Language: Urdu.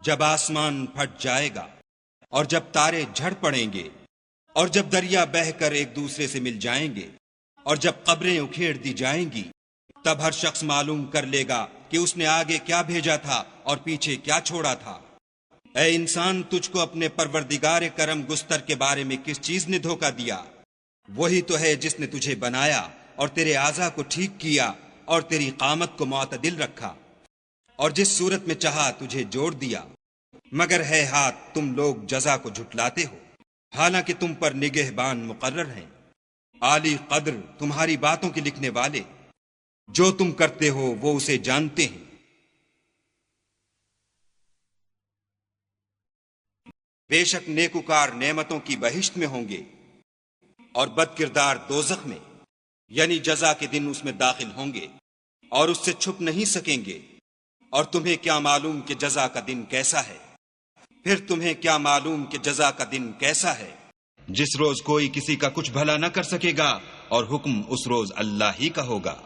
جب آسمان پھٹ جائے گا اور جب تارے جھڑ پڑیں گے اور جب دریا بہہ کر ایک دوسرے سے مل جائیں گے اور جب قبریں اکھیڑ دی جائیں گی، تب ہر شخص معلوم کر لے گا کہ اس نے آگے کیا بھیجا تھا اور پیچھے کیا چھوڑا تھا۔ اے انسان، تجھ کو اپنے پروردگار کرم گستر کے بارے میں کس چیز نے دھوکہ دیا؟ وہی تو ہے جس نے تجھے بنایا اور تیرے اعضاء کو ٹھیک کیا اور تیری قامت کو معتدل رکھا، اور جس صورت میں چاہا تجھے جوڑ دیا، مگر ہے ہاتھ تم لوگ جزا کو جھٹلاتے ہو، حالانکہ تم پر نگہبان مقرر ہیں، عالی قدر تمہاری باتوں کے لکھنے والے، جو تم کرتے ہو وہ اسے جانتے ہیں۔ بے شک نیکوکار نعمتوں کی بہشت میں ہوں گے اور بد کردار دوزخ میں، یعنی جزا کے دن اس میں داخل ہوں گے اور اس سے چھپ نہیں سکیں گے۔ اور تمہیں کیا معلوم کہ جزا کا دن کیسا ہے؟ پھر تمہیں کیا معلوم کہ جزا کا دن کیسا ہے، جس روز کوئی کسی کا کچھ بھلا نہ کر سکے گا اور حکم اس روز اللہ ہی کا ہوگا۔